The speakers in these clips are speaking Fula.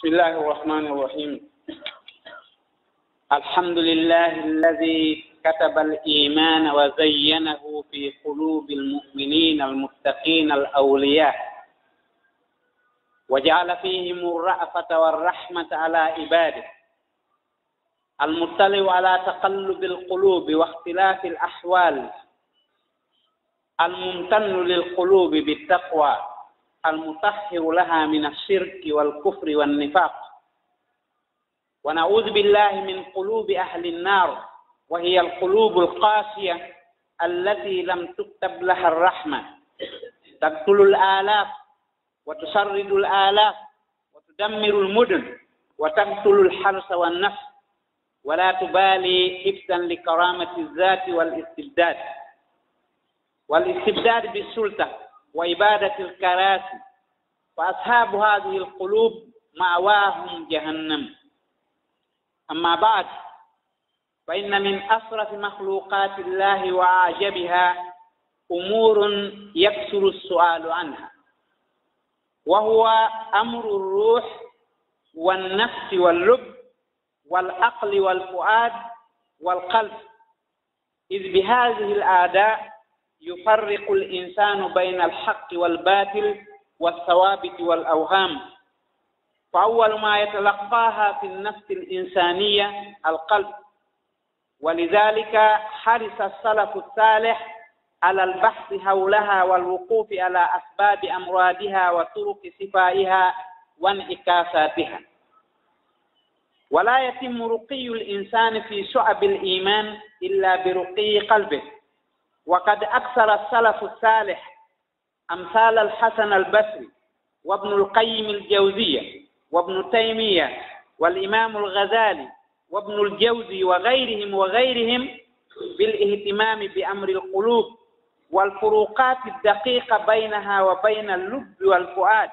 بسم الله الرحمن الرحيم. الحمد لله الذي كتب الإيمان وزينه في قلوب المؤمنين المتقين الأولياء، وجعل فيهم الرأفة والرحمة على عباده، المطلع على تقلب القلوب واختلاف الأحوال، الممتن للقلوب بالتقوى، المطهر لها من الشرك والكفر والنفاق. ونعوذ بالله من قلوب أهل النار، وهي القلوب القاسية التي لم تكتب لها الرحمة، تقتل الآلاف وتشرد الآلاف وتدمر المدن وتقتل الحرث والنفس، ولا تبالي حفظا لكرامة الذات والاستبداد بالسلطة وإبادة الكراسي. فأصحاب هذه القلوب مأواهم جهنم. أما بعد، فإن من أشرف مخلوقات الله وأعجبها أمور يكثر السؤال عنها، وهو أمر الروح والنفس واللب والعقل والفؤاد والقلب، إذ بهذه الأعداء يفرق الإنسان بين الحق والباطل والثوابت والأوهام. فأول ما يتلقاها في النفس الإنسانية القلب، ولذلك حرص السلف الصالح على البحث حولها والوقوف على أسباب أمراضها وطرق شفائها وانعكاساتها. ولا يتم رقي الإنسان في شعب الإيمان إلا برقي قلبه. وقد أكثر السلف الصالح أمثال الحسن البصري وابن القيم الجوزية وابن تيمية والإمام الغزالي وابن الجوزي وغيرهم بالاهتمام بأمر القلوب والفروقات الدقيقة بينها وبين اللب والفؤاد.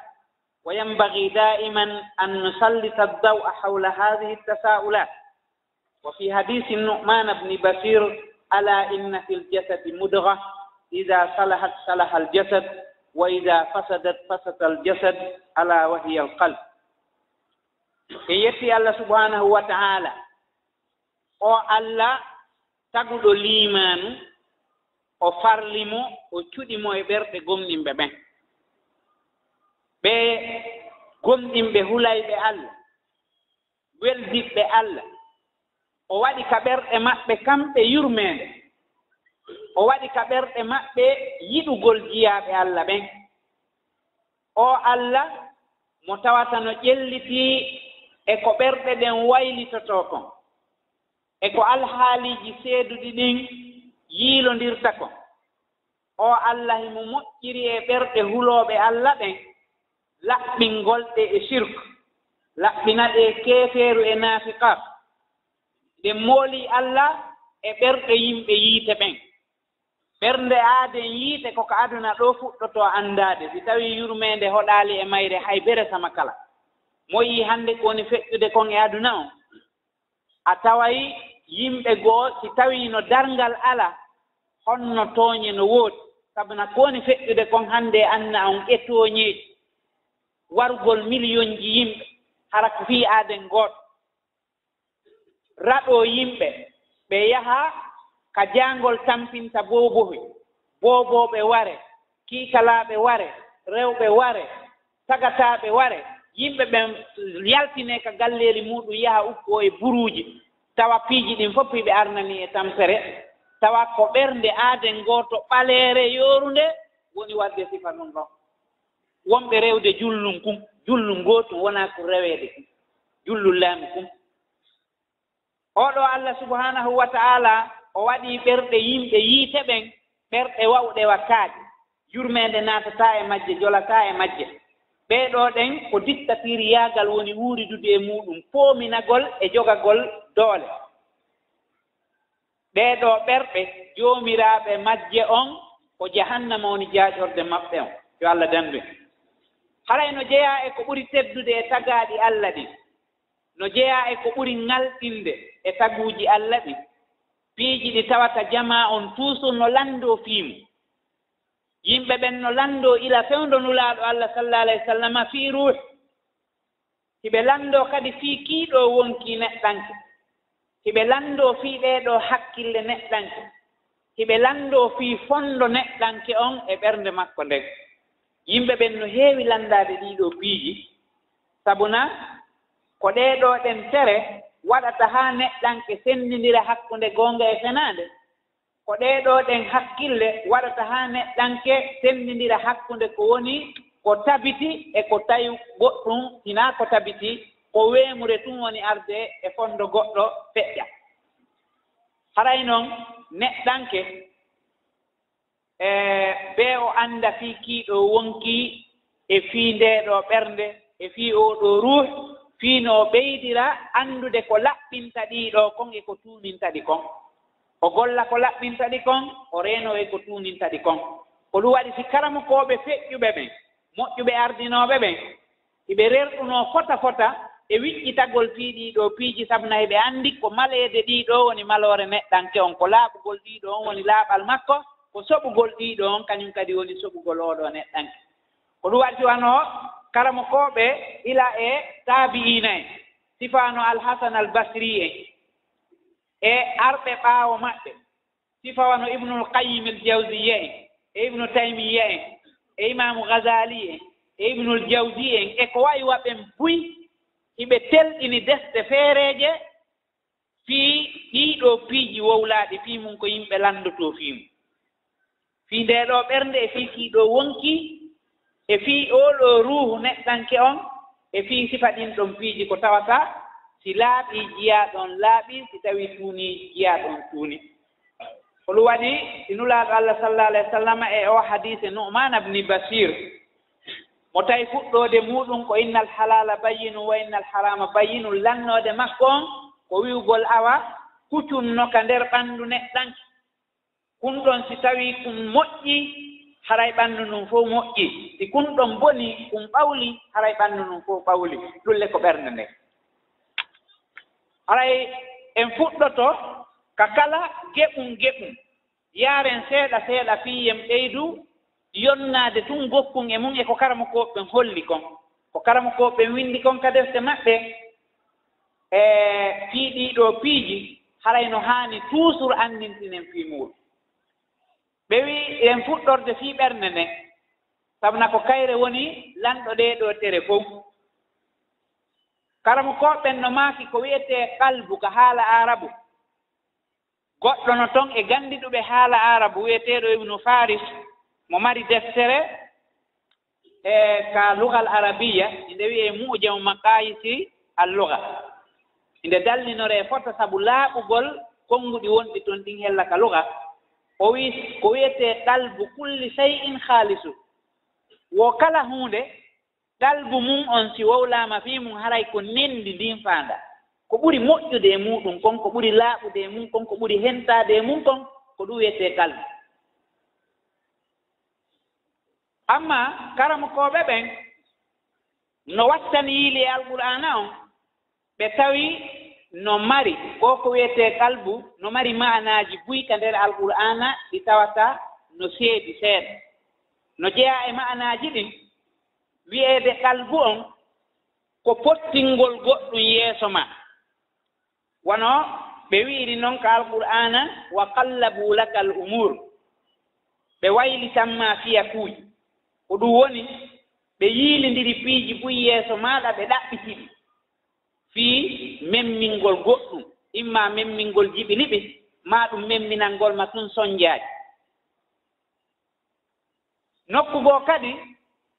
وينبغي دائما أن نسلط الضوء حول هذه التساؤلات. وفي حديث النعمان بن بشير: ألا إن في الجسد مضغة إذا صلحت صلح الجسد وإذا فسدت فسد الجسد ألا وهي القلب. يتي الله سبحانه وتعالى o Allah taguɗo limanu o farlimo o cuɗimo e ɓerɗe gomɗinɓe ɓen, ɓe gomɗinɓe hulayɓe Allah, weldiɓɓe Allah. O waɗi ka ɓerɗe maɓɓe kamɓe yurmede, o waɗi ka ɓerɗe maɓɓe yiɗugol jiyaaɓe Allah ɓen. O Allah mo tawata no ƴelliti e ko ɓerɗe ɗen waylitoto kon, e ko alhaaliji seeduɗi ɗin yiilondirta kon. O Allah himo moƴƴiri e ɓerɗe hulooɓe Allah ɓen laɓɓingolɗe e shirku, laɓɓinaɗe e keefeeru e naafiqat. Nde mooli Allah e ɓerɗe yimɓe yiite ɓen. Ɓernde aaden yiite koko aduna ɗo fuɗɗoto anndade, si tawi yurmende hoɗaali e mayre hay bere sama kala. Mo yii hannde ko woni feƴƴude kon e aduna o, a taway yimɓe goo si tawi no darngal ala honno tooñe no woodi. Sabu na ko woni feƴƴude kon hannde anna on e tooñeeji wargol million ji yimɓe hara ko fii aaden gooto. Raɗo yimɓe ɓe yaha ka jaangol tampinta boobooɓe ware, kiikalaaɓe ware, rewɓe ware, tagataaɓe ware. Yimɓe ɓen yaltine ka galleeli muɗum yaha ukko e buruuji, tawa piiji ɗin fof ɓe arnani e tampere, tawa ko ɓernde aaden gooto ɓaleere yoorunde woni wadde sifa ɗum ɗon. Wonɓe rewde jullum kum, jullum gootum wonaa ko reweede kum, jullum laami kum. Oɗo Allah subhanahu wa ta'ala o waɗi ɓerɗe yimɓe yiite ɓen ɓerɗe wawɗe wakkaaji, yurmende naatataa e majje, jolataa e majje. Ɓeeɗo ɗen ko dictature yaagal woni wuuridude e muɗum, poominagol e jogagol doole. Ɓeeɗo ɓerɓe joomiraaɓe majje on ko jahannama woni jaaƴorde maɓɓe on, yo Allah dandu. Haray no jeyaa e ko ɓuri teddude e tagaaɗi Allah ɗin, no jeyaa e ko ɓuri ŋalɗinde e taguuji Allah ɗin, piiji ɗi tawata jama on toujours no landoo fiimu. Yimɓe ɓen no landoo ila fewndo nulaaɗo Allah sallallahu alayhi wa sallam fii ruuh. hiɓe lanndo kadi fii kiiɗo wonki neɗɗanke hiɓe lanndo fii ɗeeɗo hakkille neɗɗanke hiɓe lanndo fii fonndo neɗɗanke on e ɓernde makko nden yimɓe ɓen no heewi lanndaade ɗiiɗo piiji sabuna ko ɗeeɗo ɗen tere waɗata haa neɗɗanke senndindira hakkunde goonga e fenaande ko ɗeeɗo ɗen hakkille waɗata haa neɗɗanke senndindira hakkunde ko woni ko tabiti e ko tawi goɗɗum hinaa ko tabiti ko weemure tun woni arde e fonndo goɗɗo feƴƴa haray noon neɗɗanke bee o annda fii kiiɗo wonki e fii ndeeɗo ɓernde e fii oɗo ruuh fii no ɓeydira anndude ko laɓɓinta ɗiiɗo kon e ko tuuninta ɗi kon o golla ko laɓɓinta ɗi kon o reeno e ko tuuninta ɗi kon ko ɗum waɗi si karamukooɓe feƴƴuɓe ɓen moƴƴuɓe ardinooɓe ɓen hiɓe rerɗunoo fota fota e wiƴƴitagol fii ɗiiɗo piiji sabuna heɓe anndi ko maleede ɗiiɗo woni maloore neɗɗanke on ko laaɓugol ɗiiɗo on woni laaɓal makko ko soɓugol ɗiiɗo on kañum kadi woni soɓugol oɗo neɗɗanke ko ɗum waɗi wanoo karamukooɓe ila e taabi'ina en sifaano alhasan albasri en e arɓe ɓaawo maɓɓe sifa wano ibnul qayyim el jawziya en e ibnu taymiya en e imamu ghazali en e ibnul jawzi en e ko wayi waɓen buy hiɓe telɗini desde feereeje fii ɗiiɗo piiji wowlaaɗi fii mum ko yimɓe lanndotoo fii mum fii ndeeɗo ɓernde e fii kiiɗo wonki e fii oɗo ruuhu neɗɗanke on e fii sifa ɗin ɗon piiji ko tawata si laaɓii jiyaaɗon laaɓii si tawii tuunii jiyaaɗon tuuni ko ɗum waɗi si nulaaɗo Allah sallallahu alayhi wa sallam e o hadise Nu'man ibni Bashir mo tawi fuɗɗoode muɗum ko innal halala bayyinu wa innal harama bayyinu lannoode makko on ko wiwgol awa kucunno ka nder ɓanndu neɗɗanke kun ɗon si tawii kum moƴƴi haray ɓanndu ndun fof moƴƴi si kun ɗon boni kum ɓawli haray ɓanndu ndun fof ɓawli ɗulle ko ɓernde nde haray en fuɗɗoto ka kala geɓum yaaren seeɗa seeɗa fii en ɓeydu yonnaade tun gokkun e mum e ko karamukooɓe holli kon ko karamukooɓe winndi kon ka defte maɓɓe e fii ɗiiɗo piiji haray no haani toujours anndintinen fii muɗum ɓe wii en fuɗɗorde fii ɓernde nde sabuna ko kayre woni lanɗo ɗeeɗo tere fof karamukooɓen no maaki ko wiyetee qalbu ka haala arabu goɗɗo no toon e ganndiɗuɓe haala arabu wiyeteeɗo ibnu faris mo mari deftere e ka lugal arabiya inde wiyee mujamu maqayisi al luga inde dallinore fota sabu laaɓugol konnguɗi wonɗi toon ɗin hella ka luga o wii ko wiyetee qalbu kulli shay'in haalisu wo kala huunde qalbu mum on si wowlaama fii mum haray ko nenndi ndin faanda ko ɓuri moƴƴude e muɗum kon ko ɓuri laaɓude e mum kon ko ɓuri hentaade e mum kon ko ɗum wiyetee qalbu amma karamukooɓe ɓen no wattani yiili e alqur'ana on ɓe tawi no mari ko wiyetee qalbu no mari maanaaji buyka nder alqur'ana ɗi tawata no seedi seeɗa no jeyaa e maanaaji ɗin wi'eede qalbu on ko pottingol goɗɗum yeeso ma wono ɓe wi'iri noon ka alqur'ana wa qallabu laka al umur ɓe waylitanma fiya kuuji ko ɗum woni ɓe yiilindiri piiji buy yeeso maaɗa ɓe ɗaɓɓitiɗi fii memmingol goɗɗum imma memmingol jiɓiniɓe maa ɗum memminalngol ma tun soñjaaji nokku goo kadi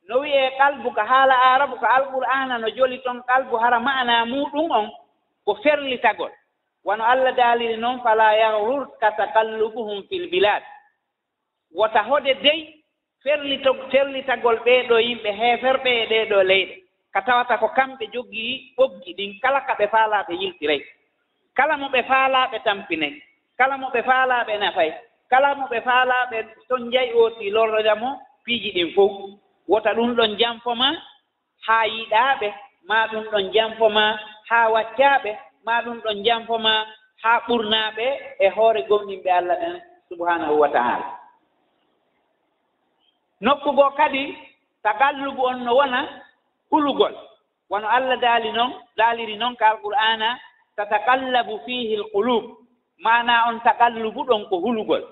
no wiyee qalbu ko haala arabu ko alqur'ana no joli toon qalbu hara ma'ana muɗum on ko ferlitagol wono Allah daaliri noon fala yahrurka taqallubuhum fil bilad wota hode dey ferlitagol ɓeeɗo yimɓe heeferɓe e ɗeeɗo leyɗe ka tawata ko kamɓe jogii ɓoggi ɗin kala ka ɓe faalaaɓe yiltiray kala mo ɓe faalaaɓe tampinay kala mo ɓe faalaaɓe nafay kala mo ɓe faalaaɓe ton jayi ooti lorrodamo piiji ɗin fof wota ɗum ɗon janfoma haa yiɗaaɓe maa ɗum ɗon janfoma haa waccaaɓe maa ɗum ɗon janfoma haa ɓurnaaɓe e hoore gomɗinɓe Allah ɗen subhanahu wa ta'ala nokku goo kadi tagallubu on no wona hulugol wono Allah daaliri noon ka alqur'ana tatakallabu fihi alqulub mana on takallubu ɗon ko hulugol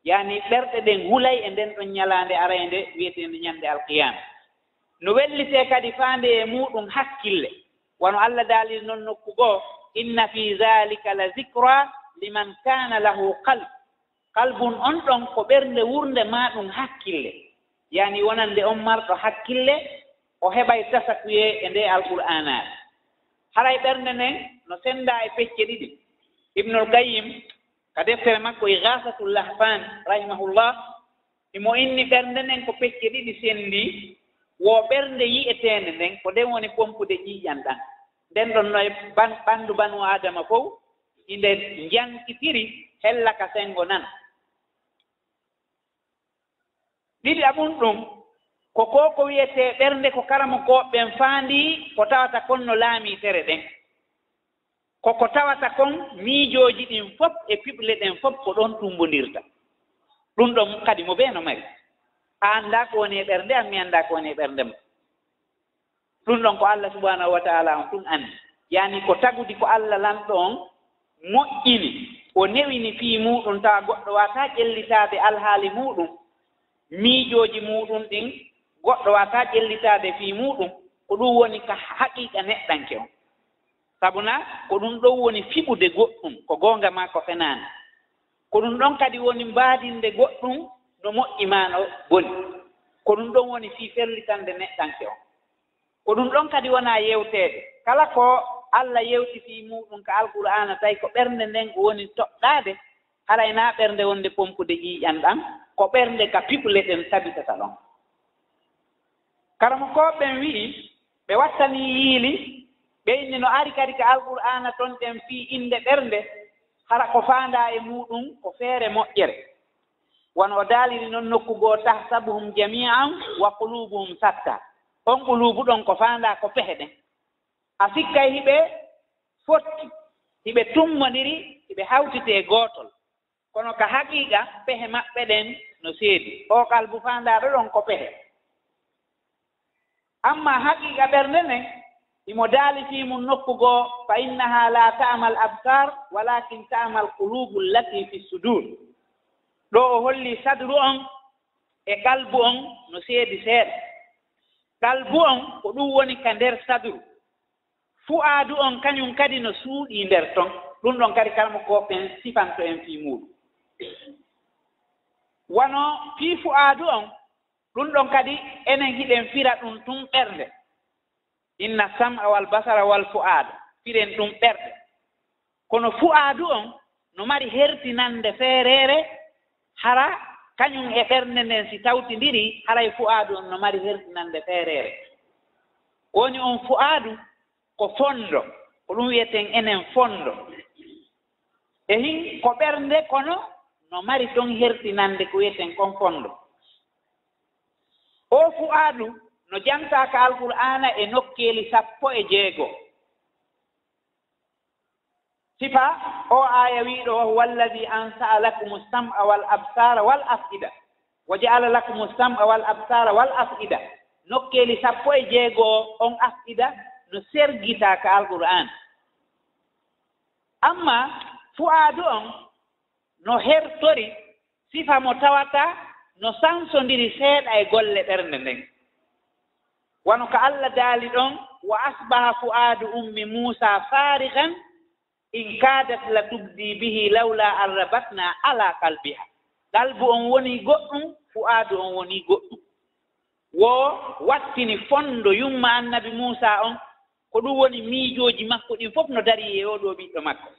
yani ɓerɗe ɗen hulay e nden ɗon ñalaande arayde wiyetende ñande alqiyama no wellite kadi faande e muɗum hakkille wono Allah daaliri noon nokku goo inna fi zalika la zicra liman kana lahu qalbun on ɗon ko ɓernde wurde ma ɗum hakkille yani wonande on marɗo hakkille o heɓay tasakuye e nde alqur'anaɗe haray ɓernde nden no senda e pecce ɗiɗi ibnul qayyim ka deftere makko igasatul lahfan rahimahullah imo inni ɓernde nden ko pecce ɗiɗi sendi wo ɓernde yi'etende nden ko nden woni pompude ƴiiƴan ɗan nden ɗon no ɓanndu banu adama fof inde jankitiri hella ka sengo nan ɗiɗi aɓun ɗum ko wiyete ɓernde ko karamo koɓɓen faandi ko tawata kon no laami tere ɗen koko tawata kon miijooji ɗin fof e piɓle ɗen fof ko ɗon tumbondirta ɗum ɗon kadi mo ɓee no mari a annda ko woni e ɓernde an mi annda ko woni e ɓernde mo ɗum ɗon ko Allah subhanahu wa taala on ɗum anndi yani ko tagudi ko Allah lanɗo on moƴƴini o newini fii muɗum tawa goɗɗo wata ƴellitaade alhaali muɗum miijooji muɗum ɗin goɗɗo wata ƴellitaade fii muɗum ko ɗum woni ka haqiqa neɗɗanke on sabuna ko ɗum ɗon woni fiɓude goɗɗum ko goonga ma ko fenaani ko ɗum ɗon kadi woni mbaadinde goɗɗum no moƴƴi ma no boni ko ɗum ɗon woni fii ferlitande neɗɗanke on ko ɗum ɗon kadi wonaa yewteede kala ko Allah yewti fii muɗum ka alqur'ana tawi ko ɓernde nden ko woni toɗɗaade harayna ɓernde wonde pompude ƴiiƴan ɗan ko ɓernde ka piɓle ɗen tabitata ɗon karamo koɓen wi'i ɓe wattani yiili ɓe inni no ari kadi ka alqur'ana ton ɗen fii inde ɓernde hara ko faanda e muɗum ko feere moƴƴere wono o daaliri noon nokkugoo tahsabuhum jami'an wa qulubuhum satta on qulubu ɗon ko faanda ko pehe ɗen a sikkay hiɓe fotti hiɓe tummodiri hiɓe hawtite gootol kono ka haqiqa pehe maɓɓe ɗen no seedi o kalbu faandaaɗo ɗon ko pehe amma haqiqa ɓernde nden imo daali fii mum nokkugoo fa innaha la ta'mal absar walakin ta'mal qulubu allati fi sudur ɗo o holli sadru on e kalbu on no seedi seeɗa kalbu on ko ɗum woni ka nder sadru fu'aadu on kañum kadi no suuɗi nder ton ɗum ɗon kadi kalmo koɓen sifanto en fii muɗum wono fii fu'aadu on ɗum ɗon kadi enen hiɗen fira ɗum tun ɓernde inna sam'a wal basara wal fu'aada firen ɗum ɓerɗe kono fu'aadu on no mari hertinande feereere hara kañum e ɓernde nden si tawtindiri haray fu'aadu on no mari hertinande feereere woni on fu'aadu ko fondo ko ɗum wiyeten enen fondo e hin ko ɓernde kono no mari ton hertinande ko wiyeten kon fondo o fu'aadu no jantaka alqur'ana e nokkeeli 16 sifa o aya wiiɗo o huwa alladi ansa'a lakum as-sam'a wal absara wal af'ida wa ja'ala lakum as-sam'a wal absara wal af'ida nokkeeli 16 on af'ida no sergita ka alqur'an amma fu'aadu on no hertori sifa mo tawata no sansondiri seeɗa e golle ɓernde nden wono ko Allah daali ɗon wa asbaha fu'aadu ummi Muusa farigan in kadat la tubdi bihi lawla an rabatna ala qalbiha qalbu on woni goɗɗum fu'aadu on woni goɗɗum wo wattini fondo yumma annabi Muusa on ko ɗum woni miijooji makko ɗin fof no dari e oɗo ɓiɗɗo makko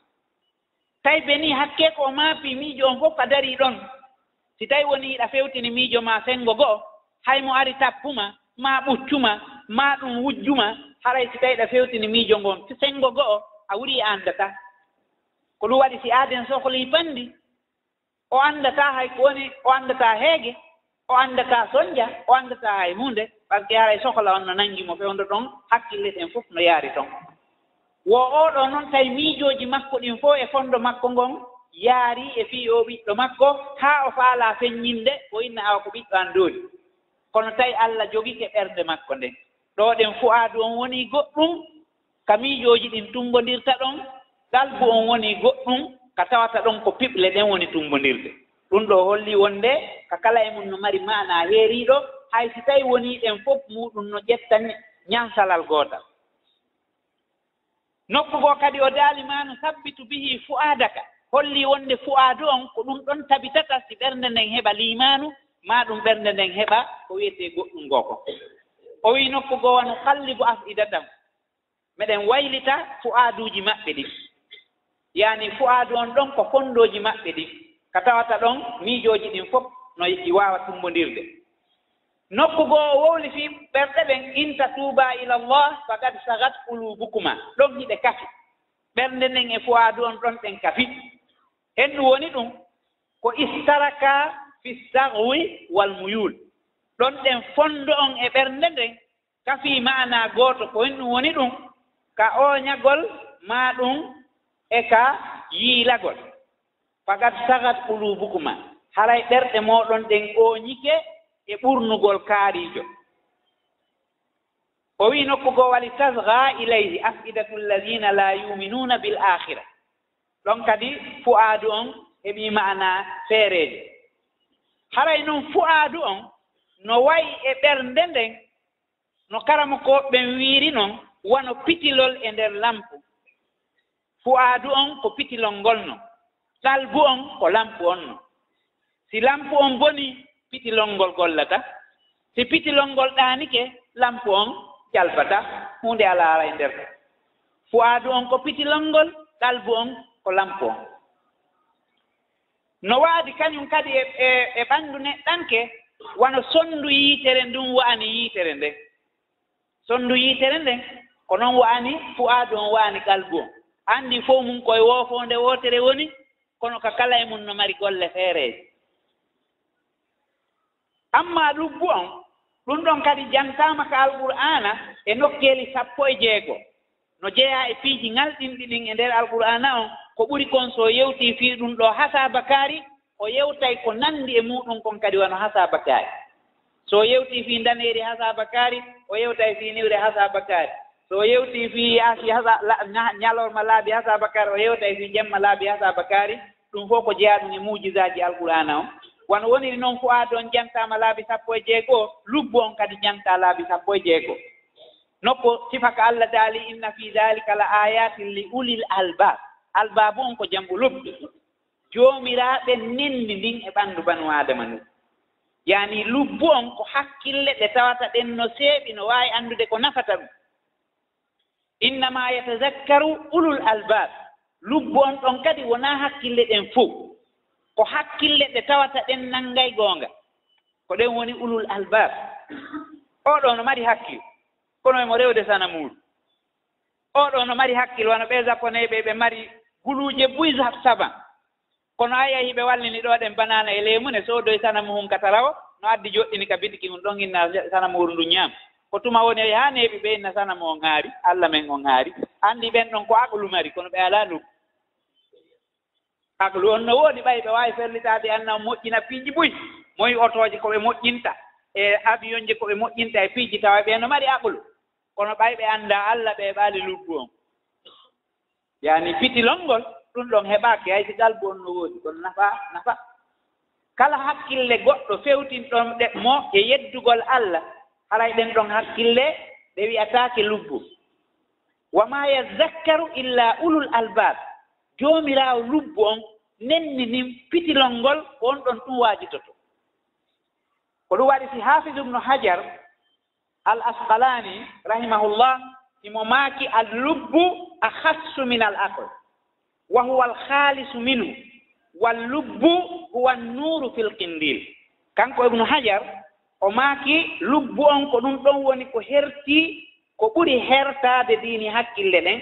tawi beni hakke ko o maafi miijo on fof a dari ɗon si tawi woni hiɗa fewtini miijo ma sengo go'o haymo ari tappuma ma ɓuccuma ma ɗum wujjuma haray si tawi ɗa fewtini miijo ngon sengo go'o a wuri e andata ko ɗum waɗi si aaden sohli bandi o andata hay ko woni o andata heege o andata sonja o andata hay hunde par ce que haray sohla on no nanngimo fewndo ɗon hakkille ɗen fof no yaari ton wo oɗo noon tawi miijooji makko ɗin fof e fondo makko ngon yaari e fii o ɓiɗɗo makko haa o faala feññinde o inna awa ko ɓiɗɗo an dooli kono tawi Allah jogike ɓernde makko nden ɗo ɗen fu'aadu on woni goɗɗum ka miijooji ɗin tumbondirta ɗon qalbu on woni goɗɗum ka tawata ɗon ko piɓle ɗen woni tumbondirde ɗum ɗo holli wonde ka kala e mum no mari maana heeriiɗo hay si tawi woni ɗen fof muɗum no ƴetta ñansalal gootal nokku goo kadi o daali ma no sabbitu bihi fu'aadaka holli wonde fu'aadu on ko ɗum ɗon tabitata si ɓernde nden heɓa liimaanu ma ɗum ɓernde nden heɓa ko wiyetee goɗɗum ngoo ko o wii nokku goo wano kallibu afidatam meɗen waylita fu'aaduuji maɓɓe ɗi yaani fu'aadu on ɗon ko fonndooji maɓɓe ɗi ka tawata ɗon miijooji ɗin fof no i waawa tumbondirde nokku goo o wowli fii ɓerɗe ɓen inta tuuba ilallah fagad sagat qulubukuma ɗon hiɗe kafi ɓernde nden e fu'aadu on ɗon ɗen kafi henndu woni ɗum ko istaraka fi sahwi wal muyul ɗon ɗen fonndo on e ɓernde nden kafii maana gooto ko henndu woni ɗum ka ooñagol maa ɗum e ka yiilagol fagad sagat qulubukuma haray ɓerɗe mooɗon ɗen ooñike e ɓurnugol kaariijo o wii nokkugoo wali tasga ilayhi afidatu alladina la yuminuna bil akhira ɗon kadi fu'aadu on heɓii maana feereeje haray noon fu'aadu on no wayi e ɓernde nden no karama ko ɓen wiiri noon wano pitilol e nder lampu fu'aadu on ko pitilol ngol no qalbu on ko lampu on no si lampu on boni pitilol ngol gollata si pitilol ngol ɗaanike lampu on jalbata hunde alaara e nder fu'aadu on ko pitilol ngol qalbu on ko lampu on no waadi kañum kadi e ɓanndu neɗɗanke wano sonndu yiitere ndun wa'ani yiitere nden sonndu yiitere nden ko noon wa'ani fu'aadu on wa'ani qalbu on anndi fof mum koye woofoonde wootere woni kono ka kala e mum no mari golle feereeje amma lubbu on ɗum ɗon kadi jantaama ka alqur'ana e nokkeeli 16 no jeyaa e piiji ngalɗinɗi ɗin e nder alqur'ana on ko ɓuri kon so yewtii fii ɗum ɗo hasaba kaari o yewtay ko nanndi e muɗum kon kadi wano hasaba kaari so yewtii fii ndaneeri hasaba kaari o yewtay fii niwre hasaba kaari so yewtii fii yaasi ñalorma laabi hasaba kaari o yewtay fii jemma laabi hasaba kaari ɗum fof ko jeyaa ɗum e muujisaaji alqur'ana on wano woniri noon fu'aadu on jantaama laabi 16 lubbu on kadi jantaa laabi 16 nokku sifaka Allah daali inna fi dalika la ayatin li ulil albab albabu on ko jambu lubbi joomiraaɓe nenndi ndin e ɓanndu banu aadama ndin yaani lubbu on ko hakkille ɗe tawata ɗen no seeɓi no waawi anndude ko nafata ɗum innama yatazakkaru ulul albab lubbu on ɗon kadi wonaa hakkille ɗen fof ko hakkille ɗe tawata ɗen nanngay goonga ko ɗen woni ulul albab oɗo no mari hakkil kono emo rewde sana muuɗum oɗo no mari hakkil wano ɓe japonais ɓe mari guluuje buy saban kono a yahi ɓe wallini ɗo ɗen banana e leemune soodoy sana muhum katarawo no addi joɗɗini ka bitiki mum ɗon inna sana muuru ndu ñaam ko tuma woni haa neeɓi ɓe inna sana mo on haari Allah men on haari anndi ɓen ɗon ko aqlu mari kono ɓe alaa ɗum aqlu on no woodi ɓay ɓe waawi ferlitaade anna moƴƴina piiji buy moyi otooje ko ɓe moƴƴinta e avion je ko ɓe moƴƴinta e piiji tawa ɓe no mari aqlu kono ɓay ɓe annda Allah ɓe ɓaali lubbu on yaani pitilongol ɗum ɗon heɓaake hay si qalbu on no woodi kono nafa kala hakkille goɗɗo fewtinɗon ɗe mo e yeddugol Allah haray ɗen ɗon hakkille ɓe wi'ataake lubbu wa ma yazakkaru illa ulul albab joomiraawo lubbu on nenni nin pitilongol ko on ɗon ɗum waajitoto ko ɗum waɗi si hafiz ibnu hajar al asqalani rahimahullah imo maaki al lubbu akhassu min al aql wa huwa al khalisu minhu wal lubbu huwa an-nuru fil qindil kanko ibnu hajar o maaki lubbu on ko ɗum ɗon woni ko herti ko ɓuri hertaade diini hakkille ɗen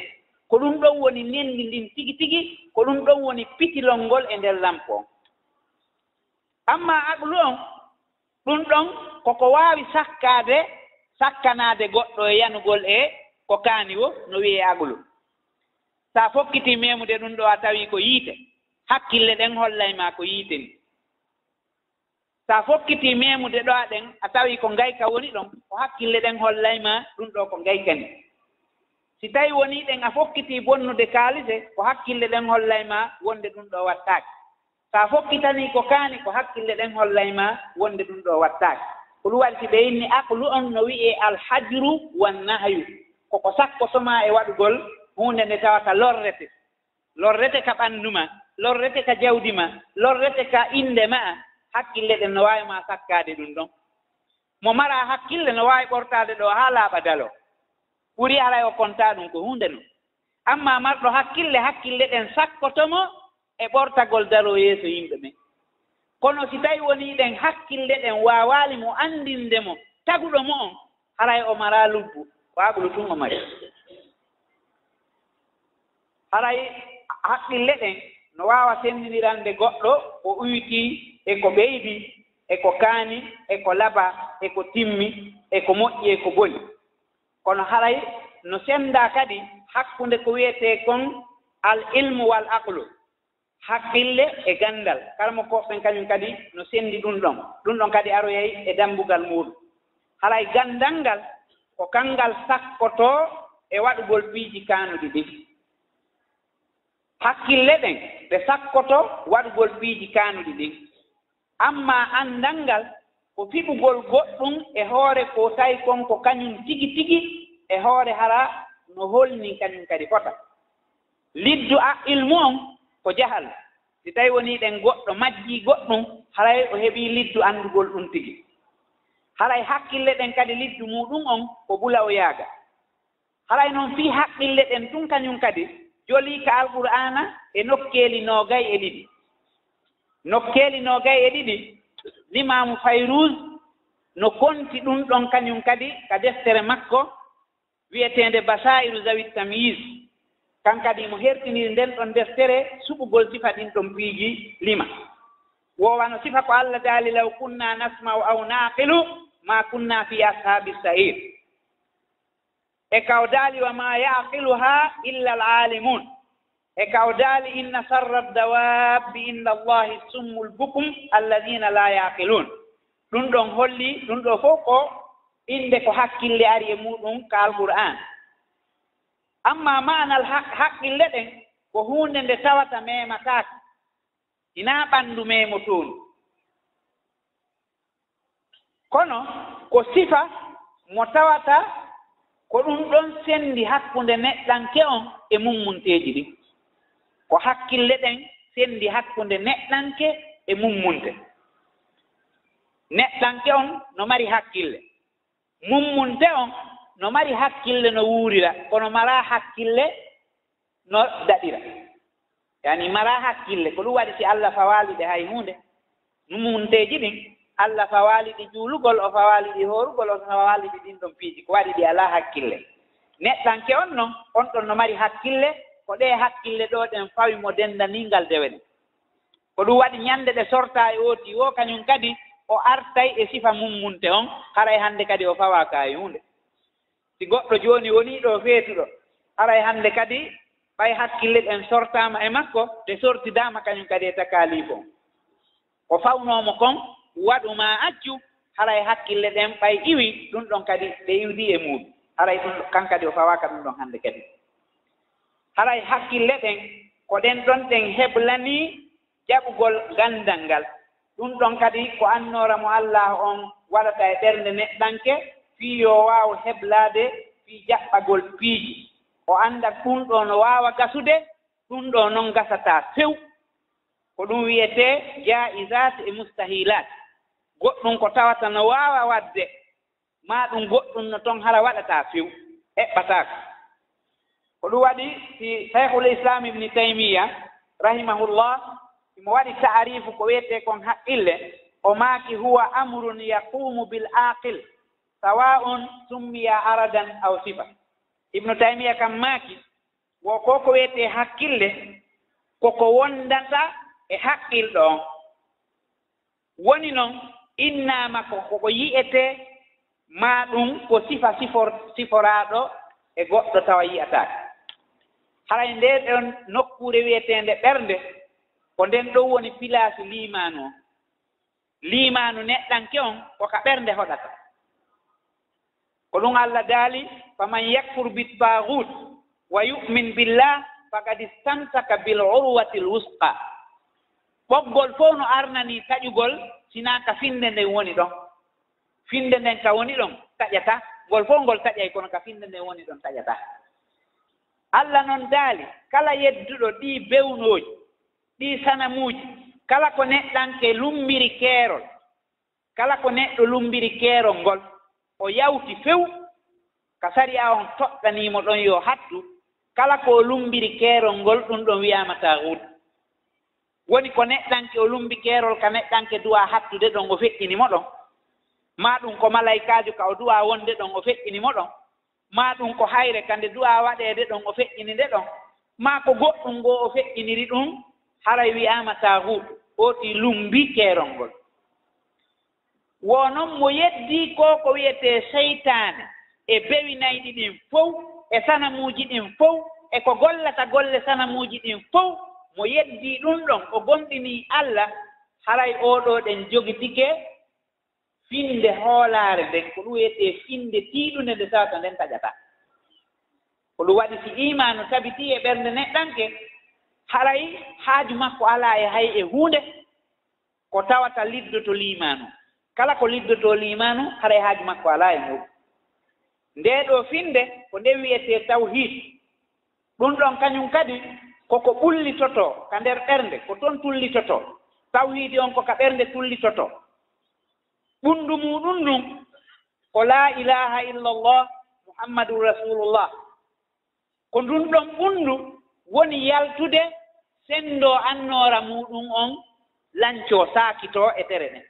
ko ɗum ɗon woni nenndi ndin tigi tigi ko ɗum ɗon woni pitilol ngol e nder lampo on amma aqlu on ɗum ɗon koko waawi sakkanaade goɗɗo e yanugol e ko kaani wo no wiyee aqlu so a fokkitii meemude ɗum ɗo a tawii ko yiite hakkille ɗen hollay maa ko yiite ni sa fokkiti memude ɗo aɗen a tawi ko ngayka woni ɗon ko hakkille ɗen hollayma ɗum ɗo ko ngaykani si tawi woni ɗen a fokkiti bonnude kaalise ko hakkille ɗen hollayma wonde ɗum ɗo wattaake sa fokkitani ko kaani ko hakkille ɗen hollayma wonde ɗum ɗo wattaake ko ɗum waɗi si ɓe inni aqlu on no wi'e alhajru wannahyu koko sakkotoma e waɗugol hunde nde tawata lorrete ka ɓanndu ma lorrete ka jawdi ma lorrete ka inde ma hakkille ɗen no waawi ma sakkaade ɗum ɗon mo mara hakkille no waawi ɓortaade ɗo haa laaɓa dalo ɓuri haray o konta ɗum ko hunde no amma marɗo hakkille ɗen sakkotomo e ɓortagol daro yeeso yimɓe ɓen kono si tawi woni ɗen hakkille ɗen waawaali mo anndinde mo taguɗo mo on haray o mara lubbu waaɓulu tun o mari haray hakkille ɗen no waawa senndinirande goɗɗo o uytii e ko ɓeydi e ko kaani e ko laba e ko timmi e ko moƴƴi e ko boni kono haray no sennda kadi hakkunde ko wiyetee kon al ilmu wal aqlu hakkille e ganndal kala mo koɓɓen kañum kadi no senndi ɗum ɗon kadi aroyay e dambugal muɗum haray ganndal ngal ko kanngal sakkoto e waɗugol piiji kaanuɗi ɗi hakkille ɗen ɓe sakkoto waɗugol piiji kaanuɗi ɗin amma anndal ngal ko fiɓugol goɗɗum e hoore ko tawi kon ko kañum tigi tigi e hoore hara no holni kañum kadi fota liddu ilmu on ko jahal si tawi woni ɗen goɗɗo majjii goɗɗum haray o heɓii liddu anndugol ɗum tigi haray hakkille ɗen kadi liddu muɗum on ko ɓula o yaaga haray noon fii haqqille ɗen tun kañum kadi jolii ka alqur'ana e nokkeeli noogay e ɗiɗi nokkeeli noogay e ɗiɗi limamu fayrus no konti ɗum ɗon kañum kadi ka deftere makko wiyeteende basairu zawit tamyis kan kadi mo hertiniri nden ɗon deftere suɓugol sifa ɗin ɗon piiji lima wowano sifa ko allah daali law kunna nasma'u aw naqilu ma kunna fi ashabi sahir e kaw daali wa ma yaqiluha illa alalimun e kaw daali inna sarra dawabi inda allahi summu lbukum alladina la yaqilun ɗum ɗon holli ɗum ɗo fof ko inde ko hakkille ari e muɗum ka alqur'an amma manal haqqille ɗen ko hunde nde tawata memataake ina ɓanndu memo toon kono ko sifa mo tawata ko ɗum ɗon senndi hakkunde neɗɗanke on e mummunteeji ɗin ko hakkille ɗen senndi hakkunde neɗɗanke e mummunte neɗɗanke on no mari hakkille mummunte on no mari hakkille no wuurira kono mara hakkille no daɗira yani mara hakkille ko ɗum waɗi si Allah fawaaliɗe hay hunde mummunteeji ɗin Allah fawaaliɗi juulugol o fawaaliɗi hoorugol o fawaaliɗi ɗin ɗon piiji ko waɗi ɗi alaa hakkille neɗɗanke on noon on ɗon no mari hakkille ko ɗe hakkille ɗo ɗen fawi mo dendaningal dewe ɗen ko ɗum waɗi ñannde ɗe sortaa e ooti o kañum kadi o artay e sifa mummunte on haray hannde kadi o fawaaka e hunde si goɗɗo jooni wonii ɗo feetuɗo haray hannde kadi ɓay hakkille ɗen sortaama e makko ɗe sortidaama kañum kadi e takaalif on ko fawnoomo kon waɗuma accu haray hakkille ɗen ɓay iwi ɗum ɗon kadi ɗe iwdi e muɗum haray ɗum kan kadi o fawaaka ɗum ɗon hannde kadi haray hakkille ɗen ko ɗen ɗon ɗen heblanii jaɓugol ganndal ngal ɗum ɗon kadi ko annoora mo Allah on waɗata e ɓernde neɗɗanke fii yo waaw heblaade fii jaɓɓagol piiji o annda ɗum ɗo no waawa gasude ɗum ɗo noon gasataa few ko ɗum wiyetee jaa'izat e mustahilat goɗɗum ko tawata no waawa waɗde maa ɗum goɗɗum no toon hara waɗataa few eɓɓataako ko ɗum waɗi si cheikhul islam ibni taymiya rahimahullah mo waɗi taarifu ko wiyetee kon haqqille o maaki huwa amrun yaqumu bil aqil sawa'un summiya aradan aw sifa ibnu taymiya kam maaki wo ko wiyetee hakkille koko wondata e haqqilɗo on woni noon innaama koko yi'etee maa ɗum ko sifa siforaaɗo e goɗɗo tawa yi'ataake haray nde ɗon nokkuure wiyeteende ɓernde ko nden ɗon woni pilaasi liimaanu o limanu neɗɗanke on koka ɓernde hoɗata ko ɗum Allah daali faman yakfur bittaghut wa yu'min billah faqad istamsaka bil urwati l wusqa ɓoggol fof no arnani taƴugol sina ka finde nden woni ɗon finde nden ka woni ɗon taƴata ngol fof ngol taƴay kono ka finde nden woni ɗon taƴata Allah noon daali kala yedduɗo ɗi bewnoji ɗi sanamuji kala ko neɗɗanke lumbiri keerol kala ko neɗɗo lumbiri keerol ngol o yawti few ka sariya on toɗɗanimo ɗon yo hattu kala ko o lumbiri keerol ngol ɗum ɗon wiyama taghut woni ko neɗɗanke o lumbi keerol ka neɗɗanke duwa hattude ɗon o feƴƴinimo ɗon ma ɗum ko malaikajo ka o duwa wonde ɗon o feƴƴinimo ɗon ma ɗum ko hayre ka nde duwa waɗede ɗon o feƴƴini nde ɗon ma ko goɗɗum ngo o feƴƴiniri ɗum haray wiyama taghut oti lumbi keerol ngol wonon mo yeddi ko wiyete seytane e bewinayɗi ɗin fof e sanamuji ɗin fof e ko gollata golle sanamuji ɗin fof mo yeddi ɗum ɗon o gonɗini Allah haray oɗo ɗen jogitike finde hoolare nden ko ɗum wiyete finde tiiɗunde nde tawata nden taƴata ko ɗum waɗi si imanu tabiti e ɓernde neɗɗanke haray haaju makko ala e hay e hunde ko tawata liddoto limanu kala ko liddoto limanu haray haaju makko ala e muɗum nde ɗo finde ko nde wiyete tawhid ɗum ɗon kañum kadi koko ɓullitoto ka nder ɓernde ko toon tullitoto tawhidi on ko ka ɓernde tullitoto ɓundu muɗum ɗum ko la ilaha illallah muhammadun rasulullah ko ndun ɗon ɓundu woni yaltude sendo annora muɗum on lanco saakito e tere ɗen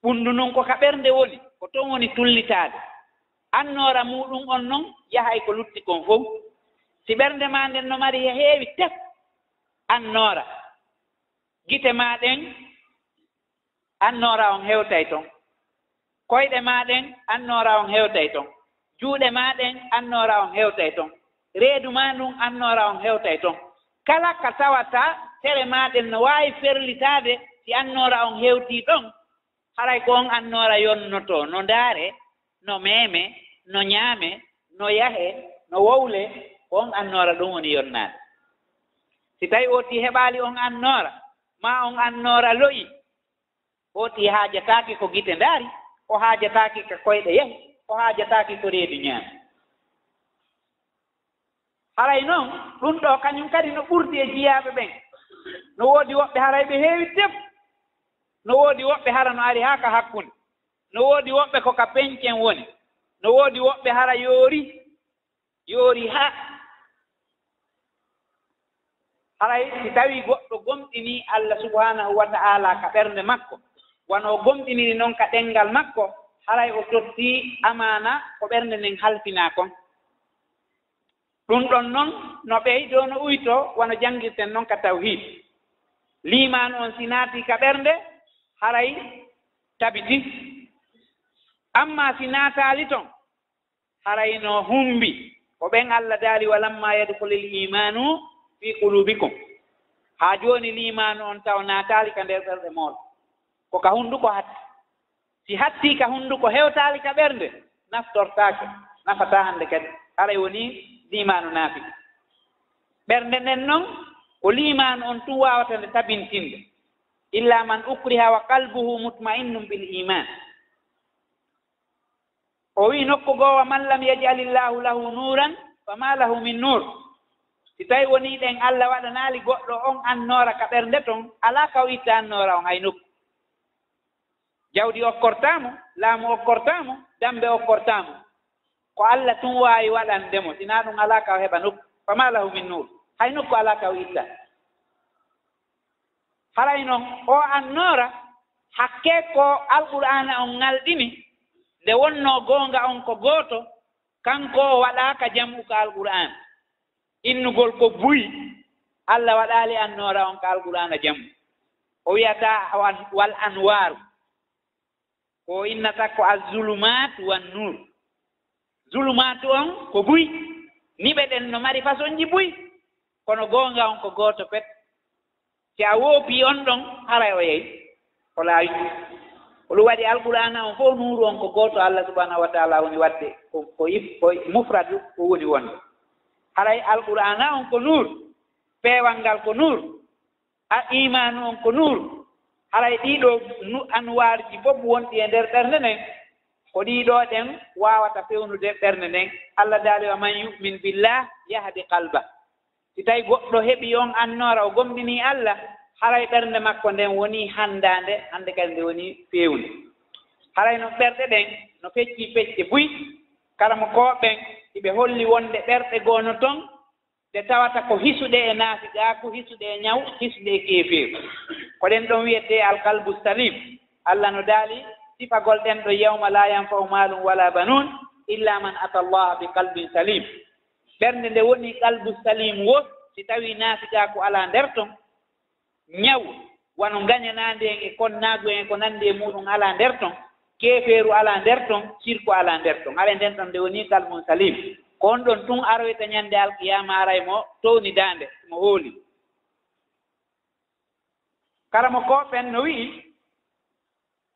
ɓundu nun ko ka ɓernde woni ko toon woni tullitade annora muɗum on noon yahay ko lutti kon fof si ɓernde ma nden no mari heewi tef annora gite ma ɗen annora on hewtay toon koyɗe ma ɗen annora on hewtay toon juuɗe ma ɗen annora on hewtay toon reedu ma ndun annora on hewtay toon kala ka tawata tere ma ɗen no waawi ferlitade si annora on hewti ɗon haray ko on annora yonnoto no ndaare no meeme no ñaame no yahe no wowle on annora ɗum woni yonnade si tawi oti heɓali on annora ma on annora loyi oti haajataki ko gite ndaari o haajataki ko koyɗe yahi o haajataki ko reedu ñaami haray noon ɗum ɗo kañum kadi no ɓurdi e jiyaaɓe ɓen no woodi woɓɓe haray ɓe heewi tef no woodi woɓɓe hara no ari haa ka hakkunde no woodi woɓɓe ko ka peñcen woni no woodi woɓɓe hara yoori haa haray si tawi goɗɗo gomɗini Allah subhanahu wa ta'ala ka ɓernde makko wano gomɗiniri noon ka ɗenngal makko haray o totti amana ko ɓernde nden halfina kon ɗum ɗon noon no ɓeydo no uyto wano janngirten noon ka tawhid limanu on si naati ka ɓernde haray tabiti amma si naataali ton haray no humbi ko ɓen Allah daali walamma yadkhulil imanu fi qulubikum haa jooni limanu on taw naataali ka nder ɓerɗe mooɗon ko ka hunnduko hatti si hatti ka hunnduko hewtaali ka ɓernde naftortaake nafata hannde kadi haray woni limanu naafi ɓernde nden noon ko limanu on tun wawata nde tabintinde illa man ukriha wa qalbuhu mutma'innum bil iman o wi nokku goo wa man lam yaj'alillahu lahu nuran fama lahu min nur si tawi woni ɗen Allah waɗanaali goɗɗo on annora ka ɓernde ton ala ka o itta annora on hay nokku jawdi okkortamo laamu okkortamo dambe okkortamo ko Allah tun waawi waɗandemo sina ɗum ala ka o heɓa nokku fama lahu min nur hay nokku ala ka o itta haray noon o annora hakke ko alqur'ana on ngalɗini nde wonno goonga on ko gooto kanko o waɗaka jamu ko alqur'an innugol ko buyi Allah waɗali annora on ko alqur'ana jamu o wiyata wal anwaru ko innata ko azulumat wan nur zulumatu on ko buyi niɓe ɗen no mari façon ji buyi kono goonga on ko gooto pet si a woopi on ɗon haray o yehi o laawi olu waɗi alqur'ana on fof nuuru on ko gooto Allah subhanahu wa taala woni waɗde ko mufradu ko woni wonde haray alqur'ana on ko nuur peewal ngal ko nuur a imanu on ko nuur haray ɗiɗo anwarji fof wonɗi e nder ɓernde nden ko ɗiɗo ɗen wawata fewnude ɓernde nden Allah daali wa man yumin billah yahdi qalba si tawi goɗɗo heɓi on annora o gomɗini Allah haray ɓernde makko nden woni handande hande kadi nde woni fewnde haray no ɓerɗe ɗen no fecci fecce buy karamo koɓen iɓe holli wonde ɓerɗe goono toon nde tawata ko hisuɗe e naafiqaaku hisuɗe e ñaw hisuɗe e keefeeru ko ɗen ɗon wiyete alkalbu salim Allah no daali sifagol ɗen ɗo yawma la yanfau malum wala banun illa man ata allaha bi qalbin salim ɓernde nde woni qalbu salim wo si tawi naafiqaaku ala nder ton ñaw wano gañanaande en e konnaagu en ko nandi e muɗum ala nder ton keefeeru ala nder ton sirku ala nder ton hara nden ɗon nde woni kalbun salim ko on ɗon tun aroyta ñannde alqiyama aray mo towni daande mo hooli karamo koɓen no wi'i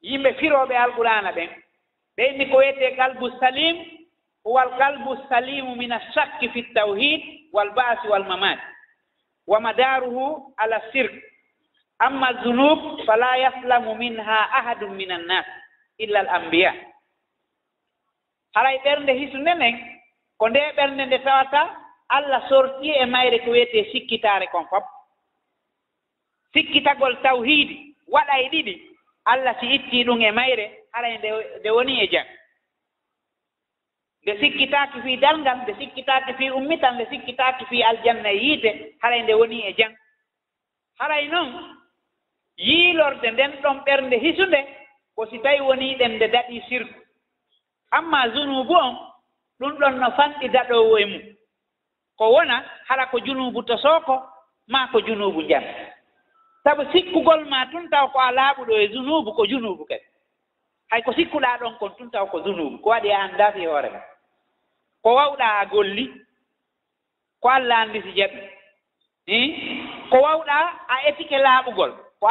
yimɓe firooɓe alqur'ana ɓen ɓe inni ko wiyete kalbu salim huwa alkalbu salimu min ashakki fi tawhid walbasi walmamat wa madaruhu ala sirk amma zunub fala yaslamu minha ahadun min annas illa al anbiya haray ɓernde hisunde nden ko nde ɓernde nde tawata Allah sorti e mayre ko wiyete sikkitaare kon fof sikkitagol tawhidi waɗa e ɗiɗi Allah si itti ɗum e mayre haray nde woni e jam nde sikkitaaki fii dalngal nde sikkitaaki fii ummital nde sikkitaaki fii aljanna e yiite haray nde woni e jam haray noon yiilorde nden ɗon ɓernde hisunde ko si tawi woni ɗen nde daɗii sirku amma zunubu on ɗum ɗon no fanɗi daɗowo e mum ko wona hara ko junubu to sooko ma ko junubu jam sabu sikkugol ma tun taw ko a laaɓuɗo e zunubu ko junubu kadi hay ko sikkuɗaa ɗon kon tun taw ko zunubu ko waɗi a anndaa fi hoore ma ko wawɗaa a golli ko Allah anndi si jaɓi ko wawɗaa a etike laaɓugol ko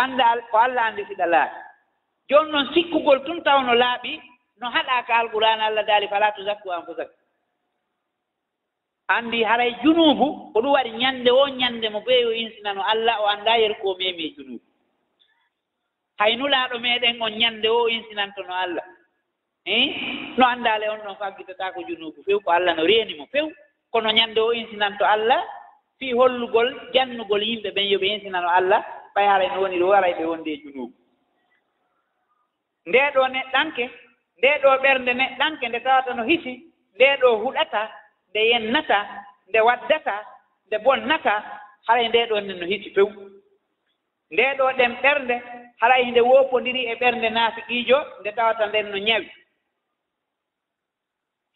Allah anndi siɗa laaɓi jooni noon sikkugol tun taw no laaɓi no haɗaaka alqur'ana Allah daali fala tuzakku anfusakum anndi haray junubu ko ɗum waɗi ñannde o ñannde mo ɓeeyo insinano Allah o anndaa yer ko memi e junubu hay nulaaɗo meeɗen on ñannde o insinantono Allah no anndaale on ɗon faggitataa ko junubu few ko Allah no reeni mo few kono ñannde o insinanto Allah fii hollugol jannugol yimɓe ɓen yo ɓe insinano Allah ɓay haray no woni ɗo waray ɓe wonde e junubu nde ɗo neɗɗanke nde ɗo ɓernde neɗɗanke nde tawata no hisi nde ɗo huɗata nde yennata nde waddata nde bonnata haray nde ɗo nde no hisi few nde ɗo ɗen ɓernde haray nde woopondiri e ɓernde naafiqiijo nde tawata nden no ñawi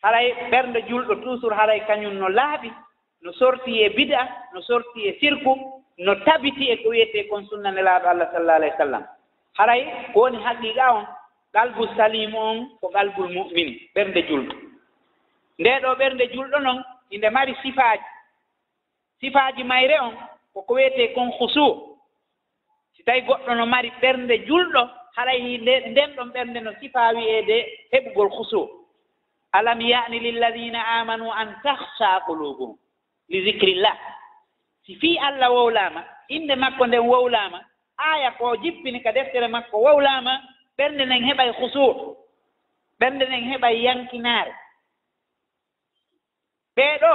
haray ɓernde julɗo toujours haray kañum no laaɓi no sorti e bida no sorti e sirku no tabiti e ko wiyete kon sunna nelaaɗo Allah sallallahu alayhi wa sallam haray ko woni haqiqa on qalbu salim on ko qalbul mu'min ɓernde julɗo nde ɗo ɓernde julɗo noon inde mari sifaaji mayre on koko wiyete kon husu si tawi goɗɗo no mari ɓernde julɗo haray nden ɗon ɓernde no sifa wiyeede heɓugol husu alam ya'ni lilladina amanu an tahsha qulubuhum li zicrillah si fii Allah wowlaama inde makko nden wowlaama aya ko jippini ka deftere makko wowlaama ɓernde nden heɓay husu ɓernde nden heɓay yankinaare ɓeeɗo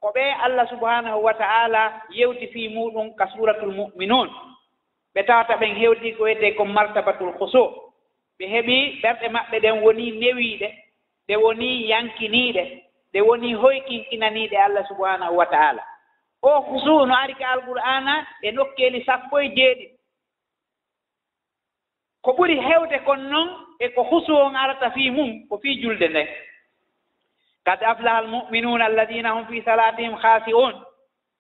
ko ɓe Allah subhanahu wa ta'ala yewti fii muɗum ka suratul mu'minun ɓe tawata ɓen hewti ko wiyete ko martabatul husu ɓe heɓi ɓerɗe maɓɓe ɗen woni newiiɗe ɗe woni yankiniiɗe ɗe woni hoykinkinaniiɗe Allah subhanahu wa ta'ala o husu no ari ka alqur'ana e nokkeeli 17 ko ɓuri hewde kon noon e ko husu on arata fii mum ko fii julde nden kad aflaha almu'minuna alladina hum fi salatihim khasi'un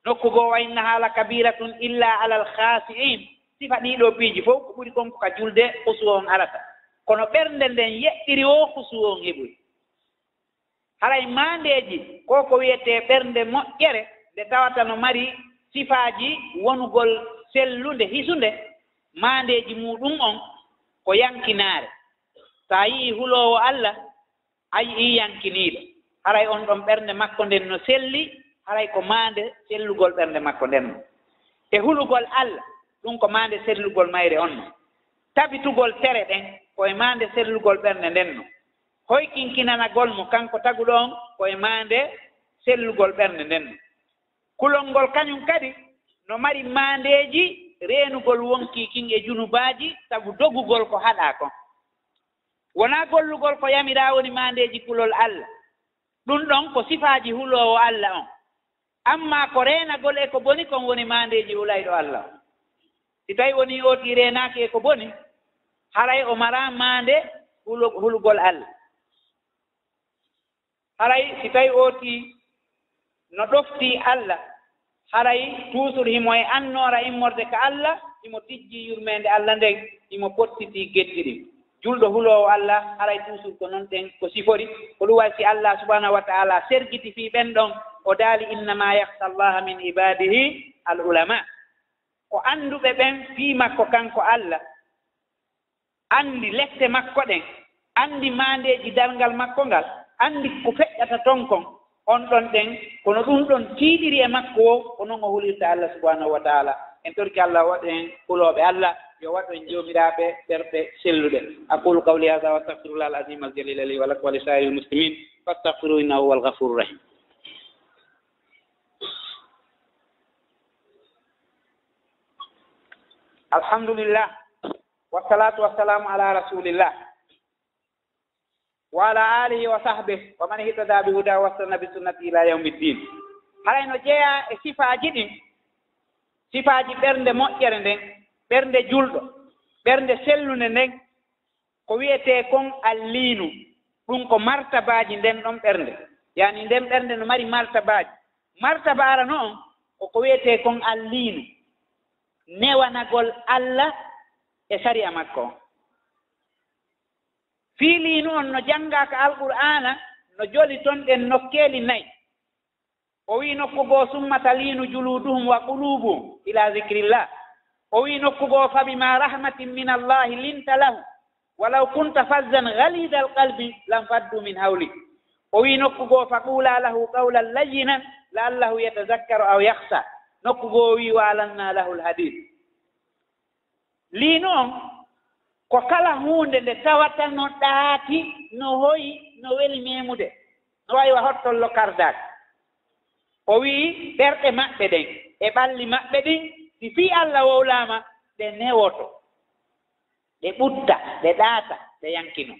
nokkugo wa innaha la kabiratun illa ala alkhasi'in sifa ɗiɗo piiji fof ko ɓuri kon ko ka julde husu on arata kono ɓernde nden yeɗɗiri o husu on heɓuri haray maandeji ko wiyete ɓernde moƴƴere nde tawata no mari sifaaji wonugol sellunde hisunde maandeji muɗum on ko yankinaare so a yii huloowo Allah a yii yankiniiɗo haray on ɗon ɓernde makko nden no selli haray ko maande sellugol ɓernde makko nden no e hulugol Allah ɗum ko maande sellugol mayre on no tabitugol tere ɗen koye maande sellugol ɓernde nden no hoykinkinanagol mo kanko taguɗo on koye maande sellugol ɓernde nden no kulol ngol kañum kadi no mari maandeeji reenugol wonki kin e junubaaji sabu dogugol ko haɗaa kon wonaa gollugol ko yamiraa woni maandeeji kulol Allah ɗum ɗon ko sifaaji huloowo Allah on amma ko reenagol e ko boni kon woni maandeeji hulayɗo Allah on si tawi woni ooti reenaaki e ko boni haray o maraa maande hulugol Allah haray si tawi ooti no ɗoftii Allah haray toujours himo e annoora immorde ka Allah himo tijjii yurmeende Allah nden himo pottitii gettiɗi julɗo huloowo Allah haray toujours ko noon ɗen ko sifori ko ɗum wayi si Allah subhanahu wa taala sergiti fii ɓen ɗon o daali innama yahsa allaha min ibadihi al ulama ko annduɓe ɓen fii makko kanko Allah anndi lette makko ɗen anndi maandeeji dalngal makko ngal anndi ko feƴƴata ton kon on ɗon ɗen kono ɗum ɗon tiiɗiri e makko o ko noon o hulirta Allah subhanahu wa taala en torki Allah waɗen hulooɓe Allah yo waɗu en joomiraaɓe ɓerɗe selluɗe aqulu qawli hada wa astahfirullah al azim al jalil li wa lakum wa li sa'iril muslimin fastaghfiruhu innahu huwal ghafurur rahim alhamdulillah wassalatu wassalamu ala rasulillah wa ala alihi wa sahbihi wa man ihtada bi huda wa sanna bi sunnati ila yawmiddin harayno jeeya e sifaaji ɗin sifaaji ɓernde moƴƴere nden ɓernde julɗo ɓernde sellunde nden ko wiyetee kon alliinu ɗum ko martabaaji nden ɗon ɓernde yani nden ɓernde no mari martabaaji martaba arano on koko wiyetee kon alliinu newanagol Allah e sariya makko on fiiliinu on no janngaaka alqur'ana no joli ton ɗen nokkeeli nayi o wii nokkugoo summata liinu juluuduhum wa qulubuhum ila zicrillah o wii nokkugoo fa bima rahmatin min allahi linta lahu walaw kunta fazzan galida alqalbi lam faddu min hawlik o wii nokkugoo fa quula lahu qawlan layyinan laallahu yatazakkaru aw yahsa nokkugoo wii waalanna lahu lhadis liinu on ko kala huunde nde tawata no ɗaati no hoyi no weli meemude no wayi wa hottollo kardaaki o wii ɓerɗe maɓɓe ɗen e ɓalli maɓɓe ɗin si fii Allah wowlaama ɗe newoto ɗe ɓutta ɗe ɗaata ɗe yankino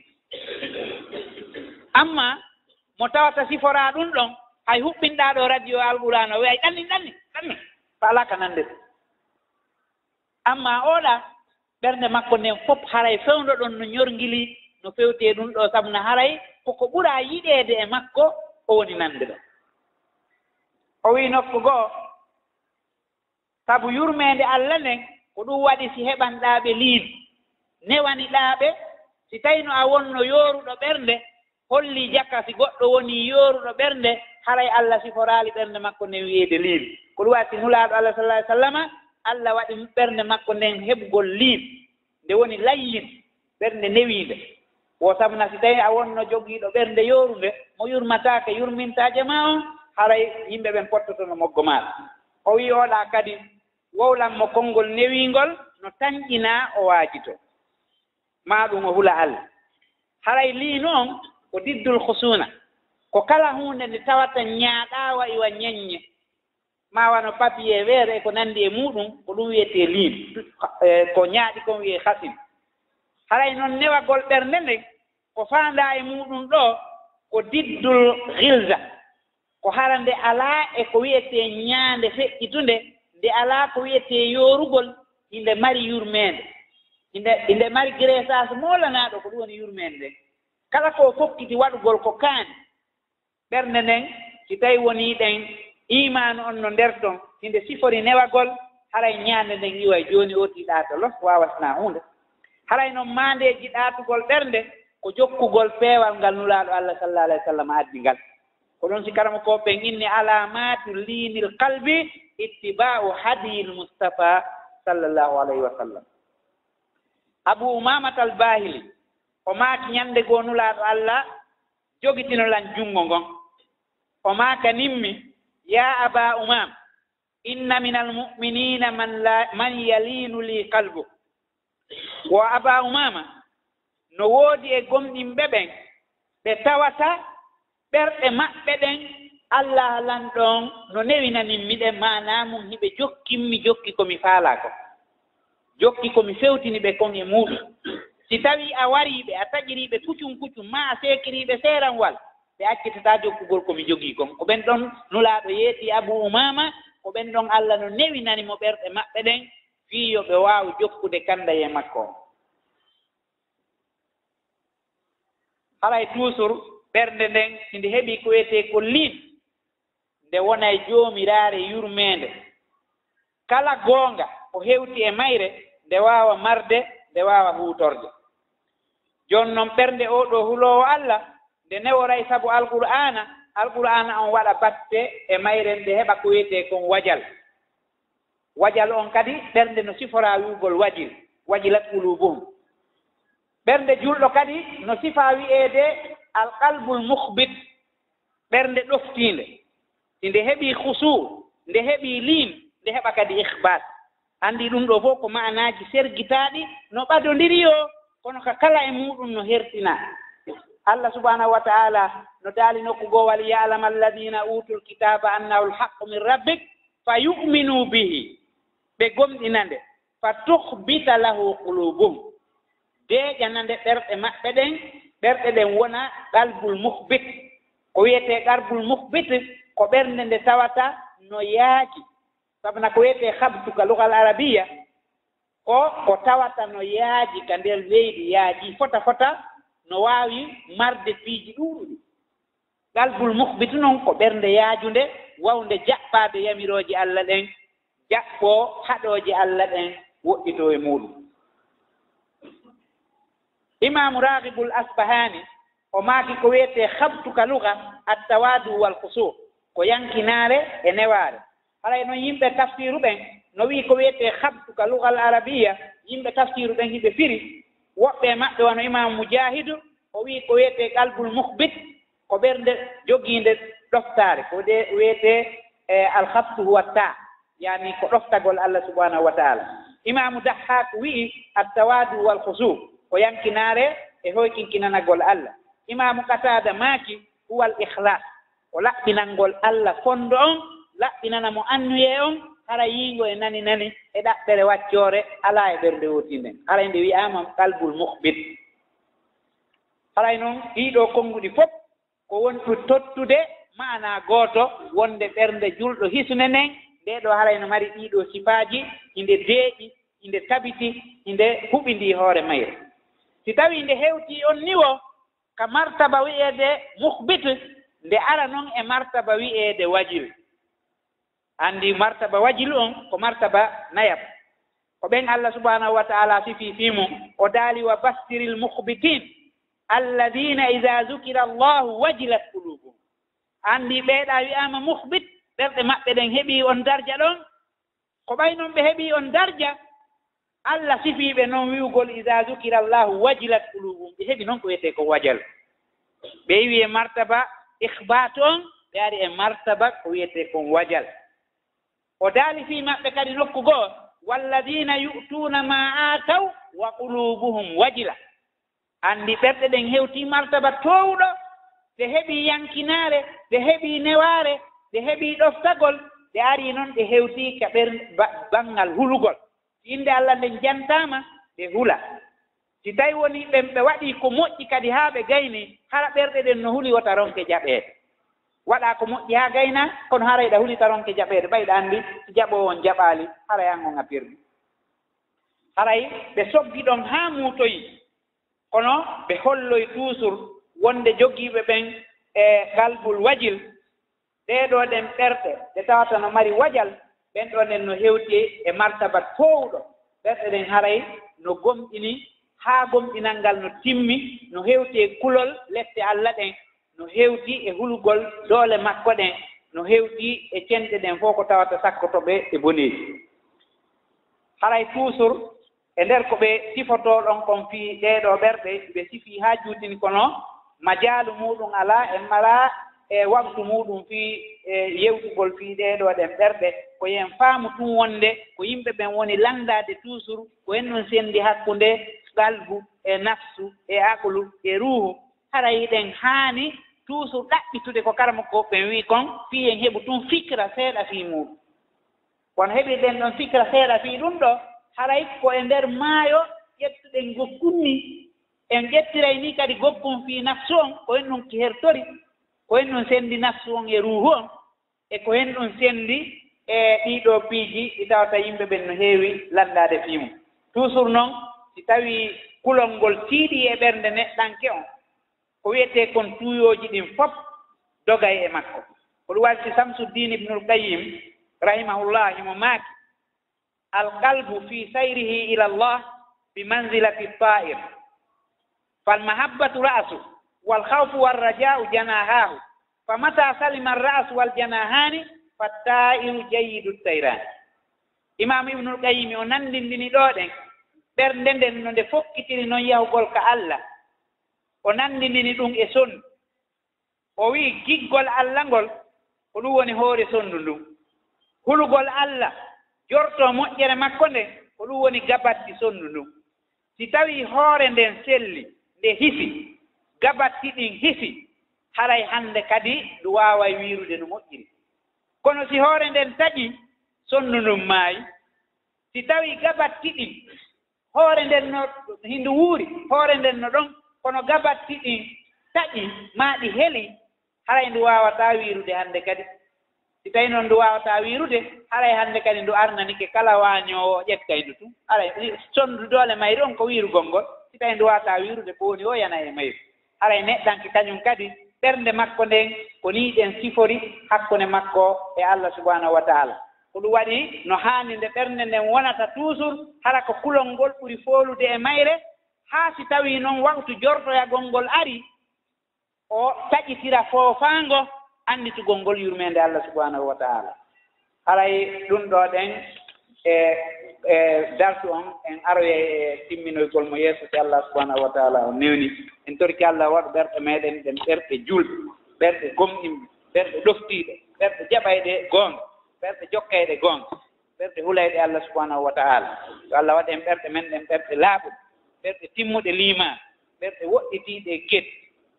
amma mo tawata siforaa ɗum ɗon hay huɓɓinɗaa ɗo radio alqur'ana o wiyay ɗanni fa alaa ka nande ɗum amma oɗa ɓernde makko nden fof haray fewndo ɗon no ñorngili no fewtee ɗum ɗo sabu no haray koko ɓuraa yiɗeede e makko o woni nande ɗo o wii nokku goo sabu yurmeende Allah nden ko ɗum waɗi si heɓanɗaaɓe liidu newaniɗaaɓe si tawi no a wonno yooruɗo ɓernde holli jakka si goɗɗo woni yooruɗo ɓernde haray Allah siforaali ɓernde makko nden wiyeede liidu ko ɗum waɗi si nulaaɗo Allah sallallahu alaihi wa sallam Allah waɗi ɓernde makko nden heɓgol liidu nde woni layyin ɓernde newiinde wo sabu na si tawi a wonno jogiiɗo ɓernde yoorunde mo yurmataake yurmintaaje ma on haray yimɓe ɓen pottoto no moggo maaɗa o wii oɗa kadi wowlanmo konngol newiingol no tañƴinaa o waajito maa ɗum o hula Allah haray liinu on ko diddul husuna ko kala huunde nde tawata ñaaɗaawa iwa ñeññe ma wano papier weere ko nanndi e muɗum ko ɗum wiyetee liinu ko ñaaɗi kon wiyee hasin haray noon newagol ɓernde nden ko faandaa e muɗum ɗo ko diddul gilza ko harande alaa e ko wiyetee ñaande feƴƴitunde nde alaa ko wiyetee yoorugol inde mari yurmeende inde mari gressage moolanaaɗo ko ɗum woni yurmeende nden kala ko fokkiti waɗugol ko kaani ɓernde nden si tawii wonii ɗen imanu on no nder ton hinde sifori newagol haray ñaande nden iwa jooni ooti ɗaato los waawasnaa huunde haray noon maandeeji ɗaatugol ɓernde ko jokkugol peewal ngal nulaaɗo Allah sallallahu alayhi wa sallam addi ngal ko ɗon si karama ko ɓen inni alamatu liinil qalbi ittiba'u hadiyil mustafa sallallahu alayhi wa sallam Abu Umamata al-Bahili o maaki ñande goo nulaaɗo Allah jogitinolan junngo ngon o maaka nimmi ya aba umam inna min almuminina man yalinu li qalbu wo aba umama no woodi e gomɗinɓe ɓen ɓe tawata ɓerɗe maɓɓe ɗen Allah lan ɗon no newinaninmi ɗen manamum hiɓe jokkinmi jokki komi faala ko jokki komi fewtini ɓe kon e muɗum si tawi a wariɓe a taƴiriɓe kuccum kuccum ma a sekiriɓe seeranwal ɓe accitata jokkugol komi jogii kon ko ɓen ɗon nulaaɗo yeeti Abu Umama ko ɓen ɗon Allah no newinanimo ɓerɗe maɓɓe ɗen fii yo ɓe waawi jokkude kanda e makko on haray toujours ɓernde nden si nde heɓii ko wiyetee ko liin nde wona e joomiraare yurmeende kala goonga ko hewti e mayre nde waawa marde nde waawa huutorde jooni noon ɓernde o ɗo huloowo Allah nde neworay sabu alqur'ana on waɗa batte e mayre nde heɓa ko wiyetee kon wajal on kadi ɓernde no siforaa wi'ugol wajilat qulubuhum ɓernde julɗo kadi no sifaa wi'eede alqalbul mukhbit ɓernde ɗoftiinde si nde heɓii khusuu nde heɓii liin nde heɓa kadi ikhbat anndi ɗum ɗo fof ko maanaaji sergitaaɗi no ɓadondiri o kono ka kala e muɗum no hertina Allah subhanahu wa ta'ala no daali nokku goo wal ya'lama alladina utul kitaba annahu alhaqqu min rabbik fa yu'minu bihi ɓe gomɗina nde fa tukhbita lahu qulubuhum deeƴana nde ɓerɗe maɓɓe ɗen ɓerɗe ɗen wona qalbul mukhbit ko wiyetee qalbul mukhbit ko ɓernde nde tawata no yaaji sabuna ko wiyetee habtu ka lugal arabiya ko tawata no yaaji ka nder leydi yaaji fota no waawi marde piiji ɗuuɗuɗi qalbul mukhbit noon ko ɓernde yaajunde wawnde jaɓɓaade yamirooji Allah ɗen jaɓɓoo haɗooji Allah ɗen woɗɗitoo e muɗum imamu raghibul asbahani o maaki ko wiyetee habtu ka luga attawadu wal khusuu ko yankinaare e newaare haray noon yimɓe tafsiru ɓen no wii ko wiyetee habtu ka lugal arabiya yimɓe tafsiru ɓen hiɓe firi woɓɓe maɓɓe wono imamu mujahidu o wii ko wiyetee qalbul mukhbit ko ɓernde jogiinde ɗoftaare ko de wiyetee alhabtu huwa ta yani ko ɗoftagol Allah subhanahu wa taala imamu dahhak wii attawadu wal khusuu ko yankinaare e hoykinkinanagol Allah imamu qatada maaki huwa al ikhlas ko laɓɓinangol Allah fondo on laɓɓinana mo annuye on hara yiingo e nani e ɗaɓɓere waccoore alaa e ɓernde wotinden haray nde wi'aama qalbul mukhbit haray noon ɗiiɗoo konnguɗi fof ko wonɗu tottude maana gooto wonde ɓernde julɗo hisne nden nde ɗo haray no mari ɗiiɗoo sifaaji inde deeƴi inde tabiti inde huɓindii hoore mayre si tawii nde heewtii on niwo ka martaba wi'eede mukhbit nde ara noon e martaba wi'eede wajil anndi martaba wajil on ko martaba nayab ko ɓen Allah subhanahu wa ta'ala sifii fiimum o daali wa bastiril mukhbitin alladina ida zukira allahu wajilat qulubuhum anndi ɓeeɗa wi'aama mukhbit ɓerɗe maɓɓe ɗen heɓii on darja ɗon ko ɓay noon ɓe heɓii on darja Allah sifiiɓe noon wi'ugol ida zukira allahu wajilat qulubuhum ɓe heɓi noon ko wiyetee ko wajal ɓe yiwi e martaba ikhbat on ɓe ari e martaba ko wiyetee kon wajal o daali fii maɓɓe kadi nokku goo walladina yu'tuuna ma aataw wa qulubuhum wajila anndi ɓerɗe ɗen hewtii martaba toowɗo ɓe heɓii yankinaare ɓe heɓii newaare ɓe heɓii ɗoftagol ɓe arii noon ɓe hewtii ka banngal hulugol innde Allah nden jantaama ɓe hula si tawi woni ɓe waɗii ko moƴƴi kadi haa ɓe gaynii hara ɓerɗe ɗen no huli wota ronke jaɓeede waɗaa ko moƴƴi haa gayna kono harayɗa hulita ronke jaɓeede ɓayɗa anndi si jaɓoo on jaɓaali haray an on a perdi haray ɓe soggi ɗon haa muutoyi kono ɓe holloy toujours wonde jogiiɓe ɓen e qalbul wajil ɗeeɗoo ɗen ɓerɗe ɗe tawata no mari wajal ɓen ɗo nden no heewti e martaba toowɗo ɓerɗe ɗen haray no gomɗini haa gomɗinal ngal no timmi no heewti e kulol lette Allah ɗen no heewti e hulugol doole makko ɗen no heewti e cenɗe ɗen fof ko tawata sakkotoɓe e boneeji haray toujours e nder ko ɓe sifoto ɗon kon fii ɗeeɗo ɓerɗe ɓe sifii haa juutini kono majaalu muɗum alaa en mala e waktu muɗum fii yewtugol fii ɗeeɗo ɗen ɓerɗe ko yen faamu tun wonde ko yimɓe ɓen woni lanndade toujours ko en ɗum senndi hakkunde qalbu e nafsu e aqlu e ruuhu hara yiɗen haani toujours ɗaɓɓitude ko karama ko ɓen wii kon fii en heɓu tun fikra seeɗa fii muɗum kono heɓirɗen ɗon fikra seeɗa fii ɗum ɗo haray ko e nder maayo ƴettuɗen gokkunni en ƴettiray ni kadi gokkun fii nafsu on ko en ɗum ki hertori ko en ɗum senndi nafsu on e ruuhu on e ko en ɗum senndi e ɗiɗo piiji ɗi tawata yimɓe ɓen no heewi lanndade fii mum toujours noon si tawii kulol ngol tiiɗi e ɓernde neɗɗanke on ko wiyetee kon tuuyooji ɗin fof dogay e makko ko ɗum waɗi Samsuddin ibnul Qayyim rahimahullah imo maaki alqalbu fi sayrihi ila Allah bi manzilati ta'ir falmahabbatu ra'su walkhawfu warraja'u janahahu famata salima ar-ra'su waljanahani fatta'iru jayyidu at-tayran imam ibnul Qayyim o nandindini ɗo ɗen ɓernde nden no nde fokkitiri noon yahugol ka Allah o nandindini ɗum e sondu o wii giggol Allah ngol ko ɗum woni hoore sondu ndun hulugol Allah jorto moƴƴere makko nden ko ɗum woni gabatti sondu ndun si tawii hoore nden selli nde hisi gabatti ɗin hisi haray hannde kadi ɗum waaway wiirude no moƴƴiri kono si hoore nden taƴi sondu ndun maayi si tawii gabatti ɗin hoore nden no hindu wuuri hoore nden no ɗon kono gabatti ɗin taƴi maa ɗi heli haray ndu waawataa wiirude hannde kadi si tawii noon ndu waawataa wiirude haray hannde kadi ndu arnanike kala waañoowo ƴettay ndu tun haray sonndu doole mayri on ko wiirugol ngol si tawii ndu waawataa wiirude ko woni o yana e mayri haray neɗɗanke kañum kadi ɓernde makko nden ko nii ɗen sifori hakkunde makko e Allah subahanahu wa taala ko ɗum waɗi no haani nde ɓernde nden wonata toujours hara ko kulol ngol ɓuri foolude e mayre haa si tawii noon waktu jortoyagol ngol ari o taƴitira foofaango annditugol ngol yurmeende Allah subahanahu wa taala haray ɗum ɗo ɗen e dartu on en aroye e timminoygol mo yeeso si Allah subahanahu wa taala o newni en torki Allah waɗu ɓerɗe meeɗen ɗen ɓerɗe julɓe ɓerɗe gomɗinɓe ɓerɗe ɗoftiiɗe ɓerɗe jaɓayɗe goonga ɓerɗe jokkayɗe goonga ɓerɗe hulayɗe Allah subahanahu wa taala yo Allah waɗen ɓerɗe men ɗen ɓerɗe laaɓuɗe ɓerɗe timmuɗe liimaan ɓerɗe woɗɗitiiɗe e geɗe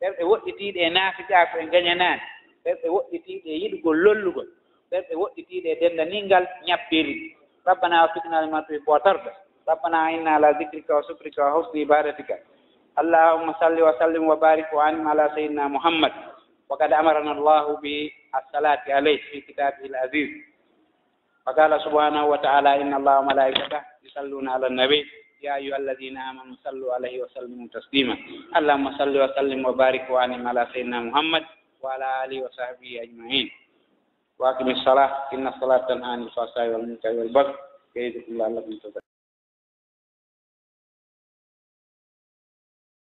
ɓerɗe woɗɗitiiɗe e naafijaako e gañanaani ɓerɗe woɗɗitiiɗe e yiɗugol lollugol ɓerɗe woɗɗitiiɗe e denndaningal ñabbiri ربنا وفقنا لما تحب وترضى ربنا إنا على ذكرك وشكرك وحسن عبادتك اللهم صل وسلم وبارك وأنعم على سيدنا محمد وقد أمرنا الله بالصلاة عليه في كتابه العزيز وقال سبحانه وتعالى إن الله وملائكته يصلون على النبي يا أيها الذين آمنوا صلوا عليه وسلموا تسليما اللهم صل وسلم وبارك وأنعم على سيدنا محمد وعلى آله وصحبه أجمعين وأقم الصلاة إن الصلاة تنهى عن الفحشاء والمنكر والبغي يعظكم لعلكم تذكرون